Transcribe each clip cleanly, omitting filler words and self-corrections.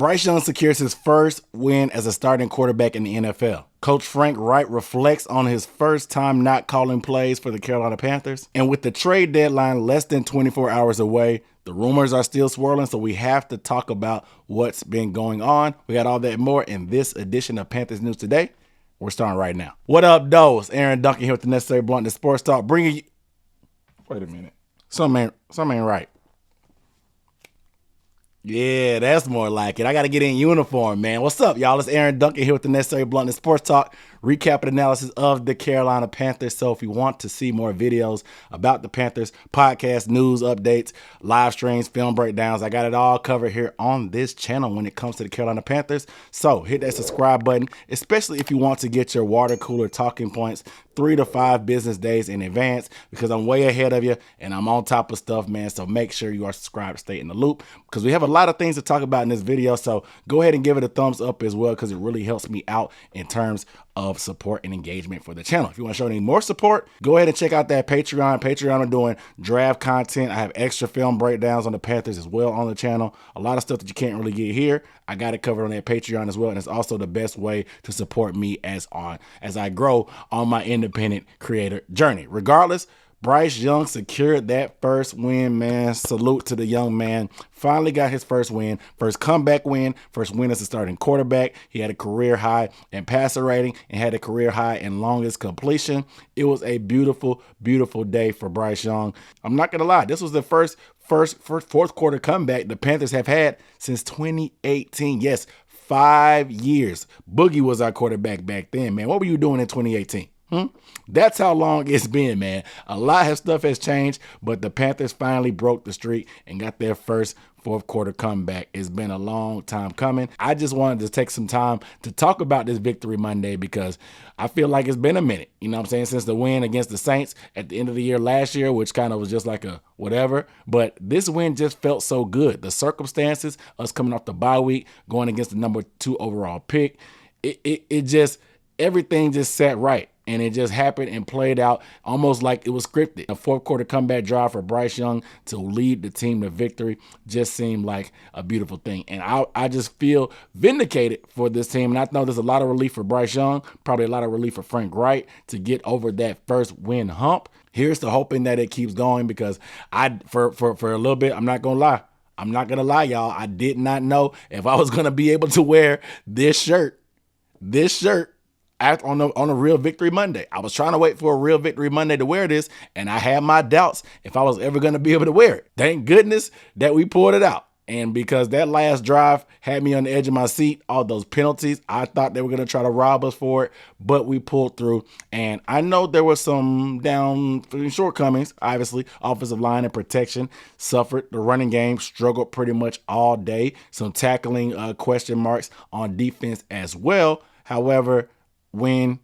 Bryce Young secures his first win as a starting quarterback in the NFL. Coach Frank Reich reflects on his first time not calling plays for the Carolina Panthers. And with the trade deadline less than 24 hours away, the rumors are still swirling, so we have to talk about what's been going on. We got all that and more in this edition of Panthers News Today. We're starting right now. What up, though? Aaron Duncan here with the Necessary Bluntness Sports Talk. Bringing you... Wait a minute. Something ain't right. Yeah, that's more like it. I got to get in uniform, man. What's up, y'all? It's Aaron Duncan here with the Necessary Bluntness Sports Talk, recap and analysis of the Carolina Panthers. So if you want to see more videos about the Panthers, podcast, news, updates, live streams, film breakdowns, I got it all covered here on this channel when it comes to the Carolina Panthers. So hit that subscribe button, especially if you want to get your water cooler talking points 3 to 5 business days in advance, because I'm way ahead of you and I'm on top of stuff, man. So make sure you are subscribed to stay in the loop, because we have a lot of things to talk about in this video. So go ahead and give it a thumbs up as well, because it really helps me out in terms of support and engagement for the channel. If you want to show any more support, go ahead and check out that Patreon. I'm doing draft content. I have extra film breakdowns on the Panthers as well on the channel. A lot of stuff that you can't really get here, I got it covered on that Patreon as well. And it's also the best way to support me as I grow on my independent creator journey. Regardless, Bryce Young secured that first win, man. Salute to the young man. Finally got his first win, first comeback win, first win as a starting quarterback. He had a career high in passer rating and had a career high in longest completion. It was a beautiful, beautiful day for Bryce Young. I'm not going to lie. This was the first fourth quarter comeback the Panthers have had since 2018. Yes, 5 years. Boogie was our quarterback back then, man. What were you doing in 2018? That's how long it's been, man. A lot of stuff has changed, but the Panthers finally broke the streak and got their first fourth quarter comeback. It's been a long time coming. I just wanted to take some time to talk about this Victory Monday, because I feel like it's been a minute, you know what I'm saying, since the win against the Saints at the end of the year last year, which kind of was just like a whatever. But this win just felt so good. The circumstances, us coming off the bye week, going against the number 2 overall pick, it just, everything just sat right. And it just happened and played out almost like it was scripted. A fourth quarter comeback drive for Bryce Young to lead the team to victory just seemed like a beautiful thing. And I just feel vindicated for this team. And I know there's a lot of relief for Bryce Young, probably a lot of relief for Frank Reich to get over that first win hump. Here's to hoping that it keeps going, because for a little bit, I'm not going to lie, y'all. I did not know if I was going to be able to wear this shirt on a real Victory Monday. I was trying to wait for a real Victory Monday to wear this, and I had my doubts if I was ever going to be able to wear it. Thank goodness that we pulled it out. And because that last drive had me on the edge of my seat, all those penalties, I thought they were going to try to rob us for it, but we pulled through. And I know there were some shortcomings. Obviously, offensive line and protection suffered. The running game struggled pretty much all day. Some tackling question marks on defense as well. However, win,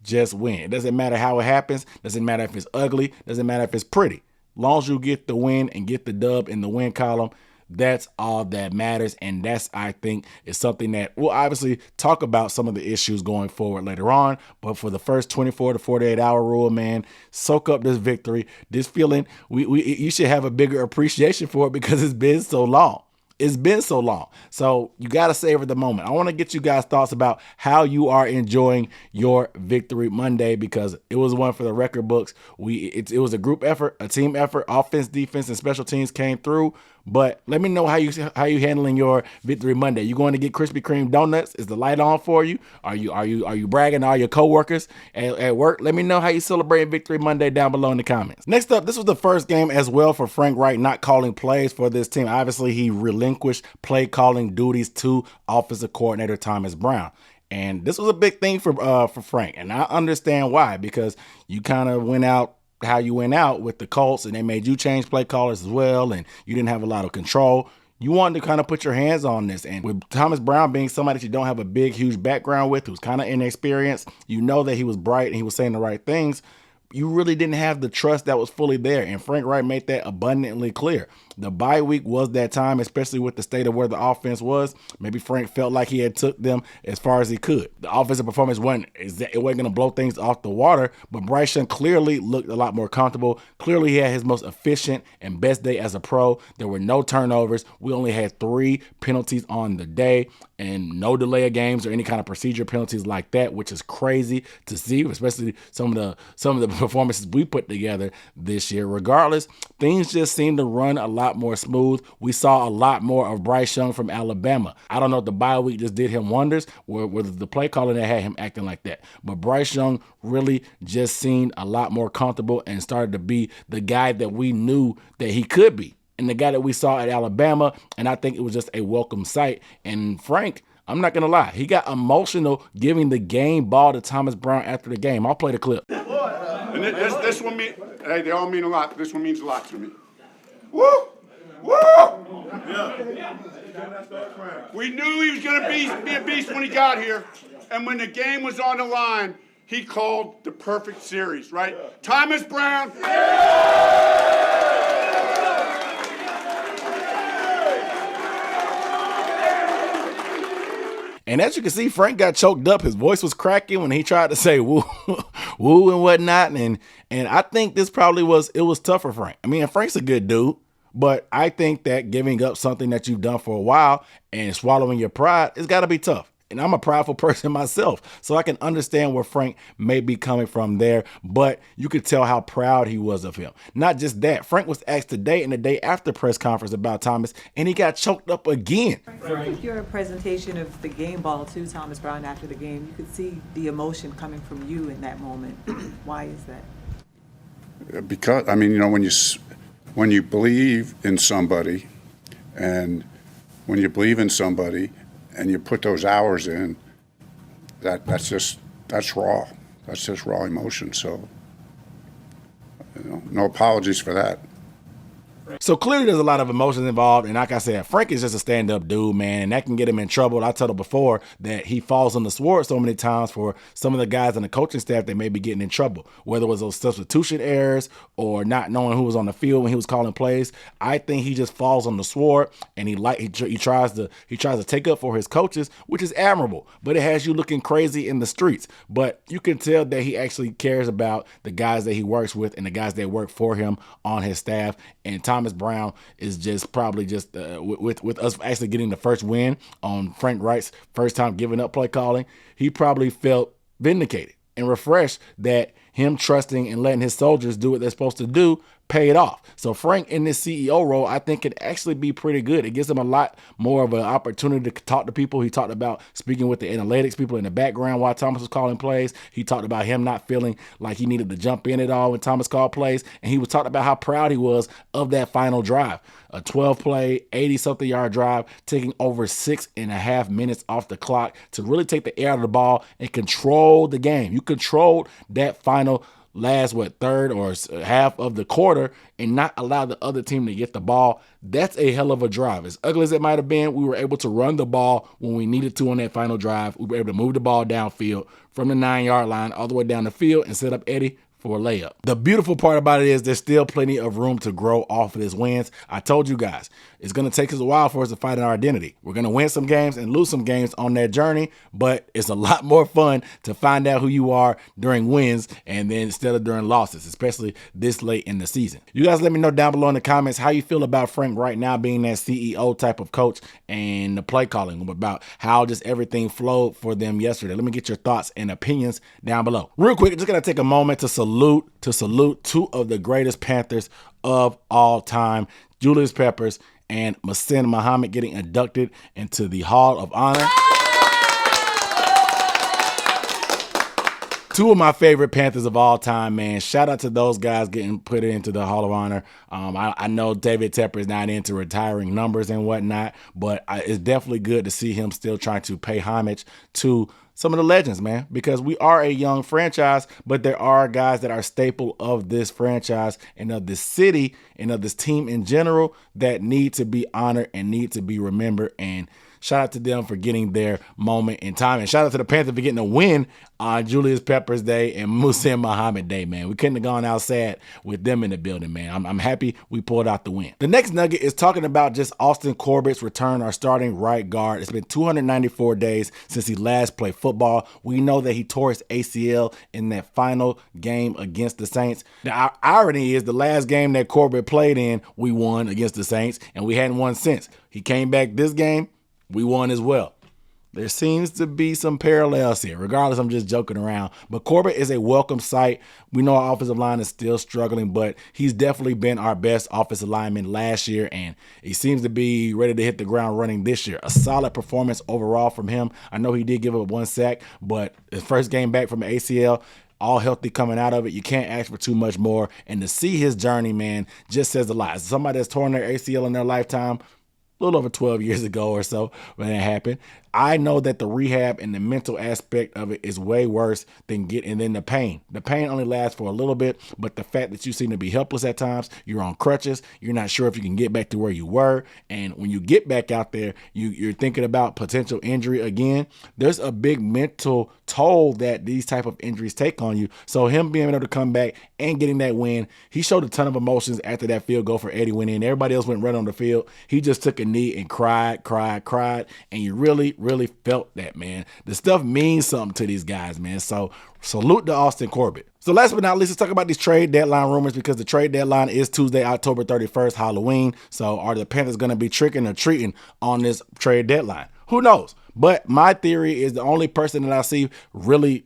just win. It doesn't matter how it happens. Doesn't matter if it's ugly. Doesn't matter if it's pretty. As long as you get the win and get the dub in the win column, that's all that matters. And that's, I think, is something that we'll obviously talk about some of the issues going forward later on. But for the first 24 to 48 hour rule, man, soak up this victory, this feeling. You should have a bigger appreciation for it, because it's been so long. It's been so long. So you got to savor the moment. I want to get you guys' thoughts about how you are enjoying your Victory Monday, because it was one for the record books. It was a group effort, a team effort. Offense, defense, and special teams came through. But let me know how you handling your Victory Monday. You going to get Krispy Kreme donuts? Is the light on for you? Are you bragging to all your coworkers at work? Let me know how you celebrate Victory Monday down below in the comments. Next up, this was the first game as well for Frank Reich not calling plays for this team. Obviously, he relinquished play calling duties to offensive coordinator Thomas Brown. And this was a big thing for Frank. And I understand why, because you kind of went out how you went out with the Colts, and they made you change play callers as well, and you didn't have a lot of control. You wanted to kind of put your hands on this. And with Thomas Brown being somebody that you don't have a big, huge background with, who's kind of inexperienced, you know that he was bright and he was saying the right things. You really didn't have the trust that was fully there. And Frank Reich made that abundantly clear. the bye week was that time, especially with the state of where the offense was. Maybe Frank felt like he had took them as far as he could. The offensive performance wasn't going to blow things off the water, but Bryce Young clearly looked a lot more comfortable. Clearly he had his most efficient and best day as a pro. There were no turnovers. We only had 3 penalties on the day and no delay of games or any kind of procedure penalties like that, which is crazy to see, especially some of the performances we put together this year. Regardless, things just seem to run a lot more smooth. We saw a lot more of Bryce Young from Alabama. I don't know if the bye week just did him wonders, whether the play calling that had him acting like that, but Bryce Young really just seemed a lot more comfortable and started to be the guy that we knew that he could be, and the guy that we saw at Alabama. And I think it was just a welcome sight. And Frank, I'm not going to lie, he got emotional giving the game ball to Thomas Brown after the game. I'll play the clip. And this one mean, hey, they all mean a lot. This one means a lot to me. Woo! Woo! Yeah. We knew he was going to be a beast when he got here. And when the game was on the line, he called the perfect series, right? Thomas Brown. And as you can see, Frank got choked up. His voice was cracking when he tried to say woo, woo and whatnot. And I think this probably was tough for Frank. I mean, Frank's a good dude, but I think that giving up something that you've done for a while and swallowing your pride, it's got to be tough. And I'm a prideful person myself, so I can understand where Frank may be coming from there, but you could tell how proud he was of him. Not just that, Frank was asked today and the day after press conference about Thomas, and he got choked up again. Frank, your presentation of the game ball to Thomas Brown after the game, you could see the emotion coming from you in that moment. Why is that? Because, I mean, you know, when you believe in somebody, and when you believe in somebody, and you put those hours in, that's raw. That's just raw emotion. So, you know, no apologies for that. So clearly there's a lot of emotions involved, and like I said, Frank is just a stand-up dude, man, and that can get him in trouble. I told him before that he falls on the sword so many times for some of the guys on the coaching staff that may be getting in trouble, whether it was those substitution errors or not knowing who was on the field when he was calling plays. I think he just falls on the sword, and he tries to take up for his coaches, which is admirable, but it has you looking crazy in the streets. But you can tell that he actually cares about the guys that he works with and the guys that work for him on his staff. And Thomas Brown is just probably just with us actually getting the first win on Frank Reich's first time giving up play calling, he probably felt vindicated and refreshed that him trusting and letting his soldiers do what they're supposed to do paid off. So Frank in this CEO role, I think, could actually be pretty good. It gives him a lot more of an opportunity to talk to people. He talked about speaking with the analytics people in the background while Thomas was calling plays. He talked about him not feeling like he needed to jump in at all when Thomas called plays. And he was talking about how proud he was of that final drive. A 12-play, 80-something yard drive, taking over 6.5 minutes off the clock to really take the air out of the ball and control the game. You controlled that final last third or half of the quarter and not allow the other team to get the ball. That's a hell of a drive. As ugly as it might have been, we were able to run the ball when we needed to on that final drive. We were able to move the ball downfield from the 9-yard line all the way down the field and set up Eddie for a layup. The beautiful part about it is there's still plenty of room to grow off of this wins. I told you guys, it's going to take us a while for us to find our identity. We're going to win some games and lose some games on that journey, but it's a lot more fun to find out who you are during wins and then instead of during losses, especially this late in the season. You guys let me know down below in the comments how you feel about Frank right now being that CEO type of coach and the play calling, about how just everything flowed for them yesterday. Let me get your thoughts and opinions down below. Real quick, just going to take a moment to salute two of the greatest Panthers of all time, Julius and Msen Muhammad getting inducted into the Hall of Honor. Two of my favorite Panthers of all time, man. Shout out to those guys getting put into the Hall of Honor. I know David Tepper is not into retiring numbers and whatnot, but it's definitely good to see him still trying to pay homage to some of the legends, man, because we are a young franchise, but there are guys that are staple of this franchise and of this city and of this team in general that need to be honored and need to be remembered. And shout out to them for getting their moment in time. And shout out to the Panthers for getting a win on Julius Peppers Day and Msen Muhammad Day, man. We couldn't have gone out sad with them in the building, man. I'm happy we pulled out the win. The next nugget is talking about just Austin Corbett's return, our starting right guard. It's been 294 days since he last played football. We know that he tore his ACL in that final game against the Saints. The irony is the last game that Corbett played in, we won against the Saints, and we hadn't won since. He came back this game, we won as well. There seems to be some parallels here. Regardless, I'm just joking around. But Corbett is a welcome sight. We know our offensive line is still struggling, but he's definitely been our best offensive lineman last year, and he seems to be ready to hit the ground running this year. A solid performance overall from him. I know he did give up 1 sack, but his first game back from ACL, all healthy coming out of it. You can't ask for too much more. And to see his journey, man, just says a lot. As somebody that's torn their ACL in their lifetime, a little over 12 years ago or so when that happened, I know that the rehab and the mental aspect of it is way worse than the pain. The pain only lasts for a little bit, but the fact that you seem to be helpless at times, you're on crutches, you're not sure if you can get back to where you were, and when you get back out there, you're thinking about potential injury again. There's a big mental toll that these type of injuries take on you. So him being able to come back and getting that win, he showed a ton of emotions after that field goal for Eddie went in. Everybody else went right on the field. He just took a knee and cried, and you really felt that, man. The stuff means something to these guys, man. So salute to Austin Corbett. So last but not least, let's talk about these trade deadline rumors, because the trade deadline is Tuesday, October 31st, Halloween. So are the Panthers going to be tricking or treating on this trade deadline? Who knows? But my theory is the only person that I see really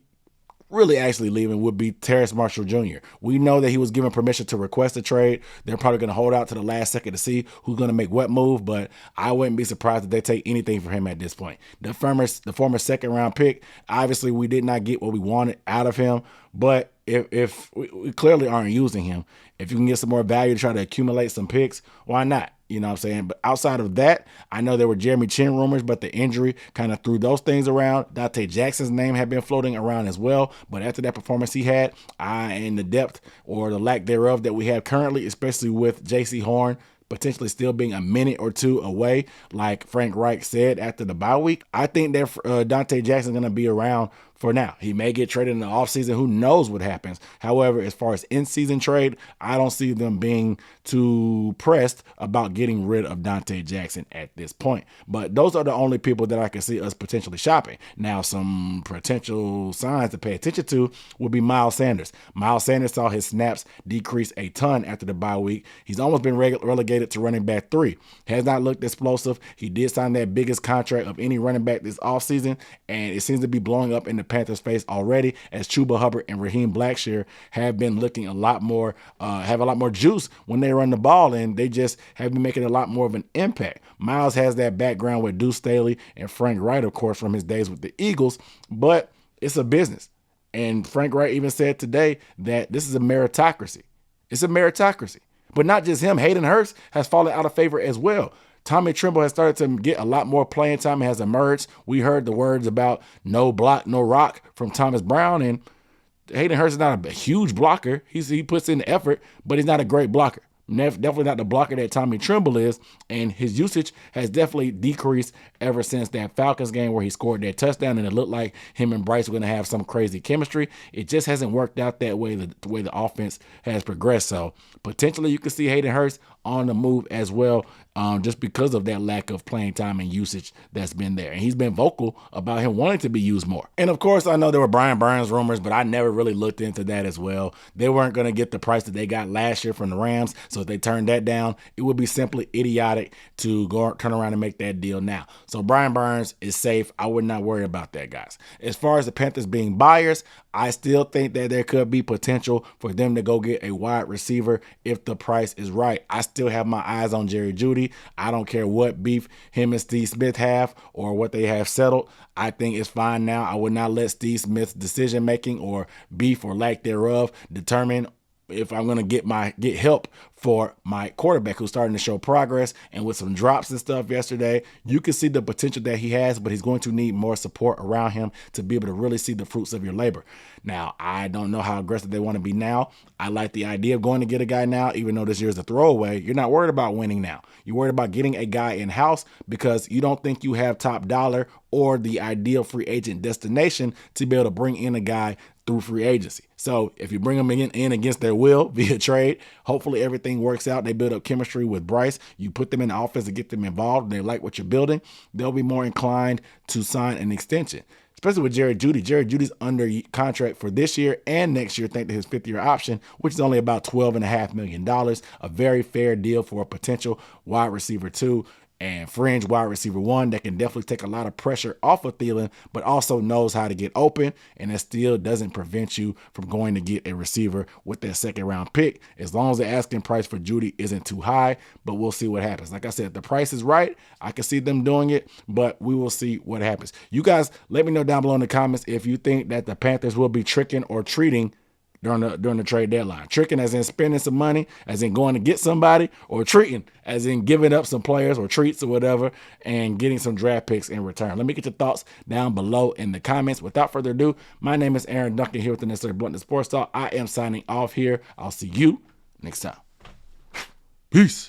actually leaving would be Terrace Marshall Jr. We know that he was given permission to request a trade. They're probably going to hold out to the last second to see who's going to make what move, but I wouldn't be surprised if they take anything for him at this point. The former second round pick, obviously we did not get what we wanted out of him, but if we clearly aren't using him, if you can get some more value to try to accumulate some picks, why not? You know what I'm saying? But outside of that, I know there were Jeremy Chin rumors, but the injury kind of threw those things around. Dante Jackson's name had been floating around as well. But after that performance he had, and the depth or the lack thereof that we have currently, especially with J.C. Horn potentially still being a minute or two away, like Frank Reich said after the bye week, I think that Dante Jackson's going to be around for now. He may get traded in the offseason. Who knows what happens? However, as far as in-season trade, I don't see them being too pressed about getting rid of Dante Jackson at this point. But those are the only people that I can see us potentially shopping. Now, some potential signs to pay attention to would be Miles Sanders. Miles Sanders saw his snaps decrease a ton after the bye week. He's almost been relegated to running back 3. Has not looked explosive. He did sign that biggest contract of any running back this offseason, and it seems to be blowing up in the Panthers' face already, as Chuba Hubbard and Raheem Blackshear have been looking a lot more, have a lot more juice when they run the ball, and they just have been making a lot more of an impact. Miles has that background with Deuce Staley and Frank Reich, of course, from his days with the Eagles, but it's a business. And Frank Reich even said today that this is a meritocracy. It's a meritocracy. But not just him. Hayden Hurst has fallen out of favor as well. Tommy Tremble has started to get a lot more playing time and has emerged. We heard the words about no block, no rock from Thomas Brown, and Hayden Hurst is not a huge blocker. He puts in the effort, but he's not a great blocker. Definitely not the blocker that Tommy Tremble is, and his usage has definitely decreased ever since that Falcons game where he scored that touchdown, and it looked like him and Bryce were going to have some crazy chemistry. It just hasn't worked out that way, the way the offense has progressed. So potentially you could see Hayden Hurst on the move as well, just because of that lack of playing time and usage that's been there. And he's been vocal about him wanting to be used more. And of course, I know there were Brian Burns rumors, but I never really looked into that as well. They weren't going to get the price that they got last year from the Rams, so if they turned that down, it would be simply idiotic to turn around and make that deal now. So Brian Burns is safe. I would not worry about that, guys. As far as the Panthers being buyers, I still think that there could be potential for them to go get a wide receiver if the price is right. I still have my eyes on Jerry Jeudy. I don't care what beef him and Steve Smith have or what they have settled. I think it's fine now. I would not let Steve Smith's decision making or beef or lack thereof determine if I'm going to get help for my quarterback, who's starting to show progress, and with some drops and stuff yesterday, you can see the potential that he has, but he's going to need more support around him to be able to really see the fruits of your labor. Now, I don't know how aggressive they want to be now. I like the idea of going to get a guy now, even though this year's a throwaway. You're not worried about winning now. You're worried about getting a guy in-house because you don't think you have top dollar or the ideal free agent destination to be able to bring in a guy through free agency. So if you bring them in against their will via trade, hopefully everything works out. They build up chemistry with Bryce. You put them in the offense to get them involved, and they like what you're building. They'll be more inclined to sign an extension, especially with Jerry Jeudy. Jerry Judy's under contract for this year and next year, thanks to his fifth-year option, which is only about $12.5 million, a very fair deal for a potential wide receiver 2 and fringe wide receiver 1 that can definitely take a lot of pressure off of Thielen, but also knows how to get open, and it still doesn't prevent you from going to get a receiver with that second-round pick, as long as the asking price for Jeudy isn't too high, but we'll see what happens. Like I said, if the price is right, I can see them doing it, but we will see what happens. You guys, let me know down below in the comments if you think that the Panthers will be tricking or treating during the trade deadline. Tricking as in spending some money, as in going to get somebody, or treating as in giving up some players or treats or whatever and getting some draft picks in return. Let me get your thoughts down below in the comments. Without further ado, my name is Aaron Duncan here with the Necessary Bluntness Sports Talk. I am signing off here. I'll see you next time. Peace.